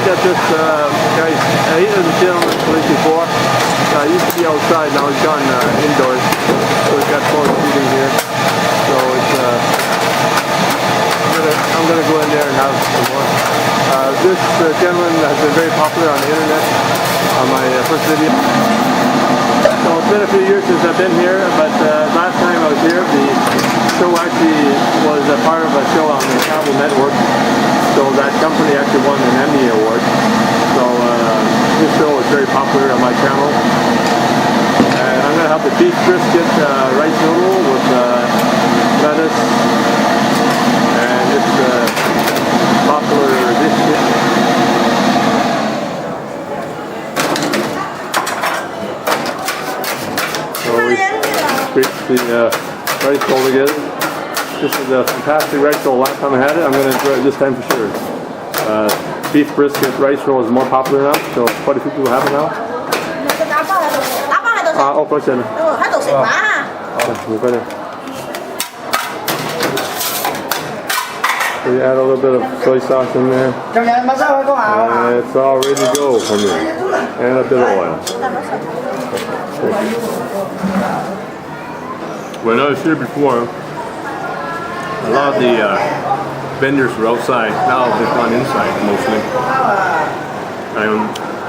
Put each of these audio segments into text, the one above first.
got this guy, he was a gentleman place before. He used to be outside, now he's gone indoors. So he's got floor seating here. So it's, I'm gonna go in there and have some more. This gentleman has been very popular on the internet on my first video. So it's been a few years since I've been here, but last time I was here, the show actually was a part of a show on the cable network. So that company actually won an Emmy award. So this show is very popular on my channel. And I'm going to have the beef brisket rice noodle with lettuce. And it's popular dish. So we scrape the rice bowl together. This is a fantastic rice roll. Last time I had it, I'm going to enjoy it this time for sure. Beef brisket rice roll is more popular now, so quite a few people have it now. Có chân. So you add a little bit of soy sauce in there. And it's all ready to go for me. And a bit of oil. When I was here before, a lot of the vendors were outside. Now they've gone inside mostly.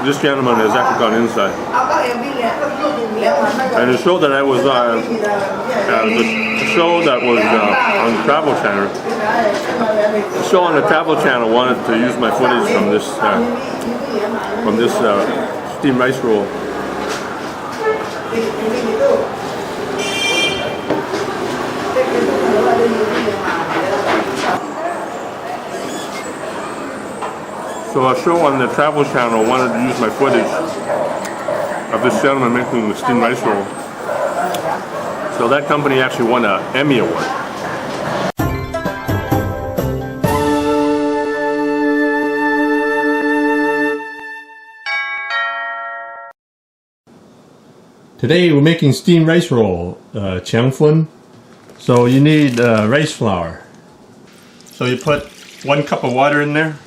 This gentleman has actually gone inside. And the show that I was on, the show that was on the Travel Channel, the show on the Travel Channel wanted to use my footage from this steamed rice roll. So a show on the Travel Channel wanted to use my footage of this gentleman making the steamed rice roll. So that company actually won an Emmy award. Today we're making steamed rice roll, chiang fun. So you need rice flour. So you put 1 cup of water in there.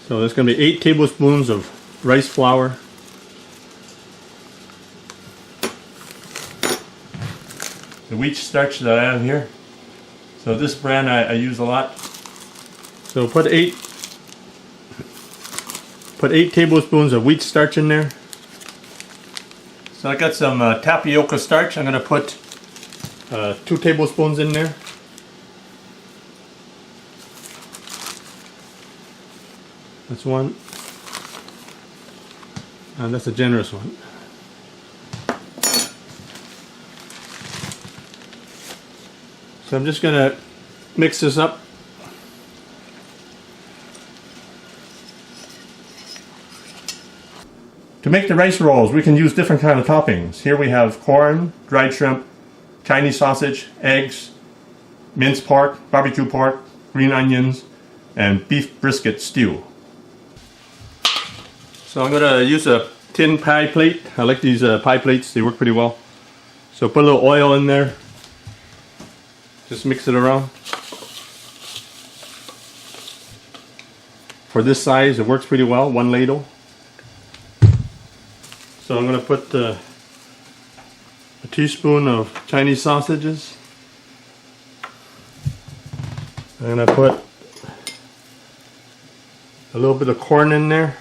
So there's going to be 8 tablespoons of rice flour. The wheat starch that I have here. So this brand I use a lot. So put 8 tablespoons of wheat starch in there. So I got some tapioca starch. I'm going to put 2 tablespoons in there. That's 1, and that's a generous one. So I'm just going to mix this up. To make the rice rolls, we can use different kind of toppings. Here we have corn, dried shrimp, Chinese sausage, eggs, minced pork, barbecue pork, green onions, and beef brisket stew. So I'm going to use a tin pie plate. I like these pie plates, they work pretty well. So put a little oil in there. Just mix it around. For this size, it works pretty well, 1 ladle. So I'm going to put a teaspoon of Chinese sausages. I'm going to put a little bit of corn in there.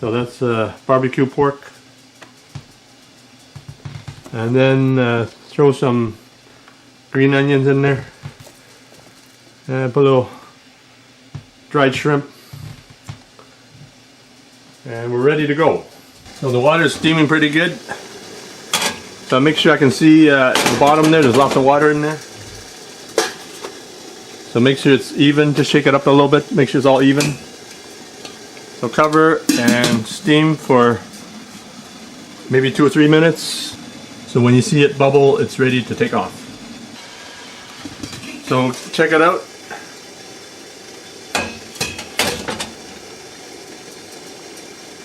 So that's barbecue pork. And then throw some green onions in there. And put a little dried shrimp. And we're ready to go. So the water is steaming pretty good. So make sure I can see at the bottom there's lots of water in there. So make sure it's even, just shake it up a little bit, make sure it's all even. So cover and steam for maybe 2 or 3 minutes. So when you see it bubble, it's ready to take off. So check it out.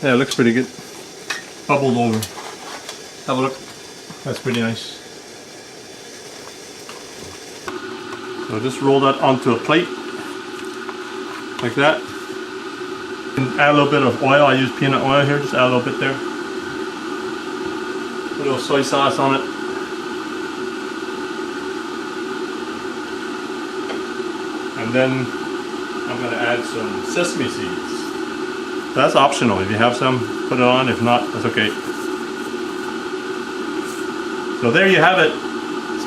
Yeah, it looks pretty good. Bubbled over. Have a look. That's pretty nice. So just roll that onto a plate like that. And add a little bit of oil. I use peanut oil here. Just add a little bit there. Put a little soy sauce on it. And then I'm going to add some sesame seeds. That's optional. If you have some, put it on. If not, that's okay. So there you have it.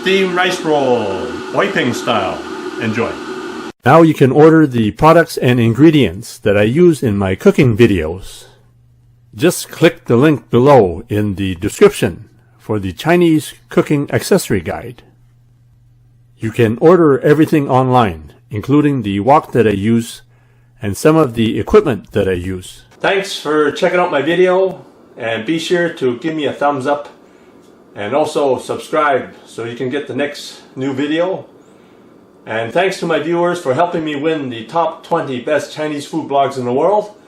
Steamed rice roll, Hoiping style. Enjoy. Now you can order the products and ingredients that I use in my cooking videos. Just click the link below in the description for the Chinese cooking accessory guide. You can order everything online, including the wok that I use and some of the equipment that I use. Thanks for checking out my video, and be sure to give me a thumbs up and also subscribe so you can get the next new video. And thanks to my viewers for helping me win the top 20 best Chinese food blogs in the world.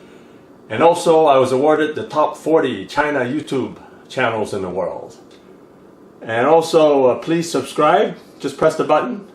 And also I was awarded the top 40 China YouTube channels in the world. And also please subscribe, just press the button.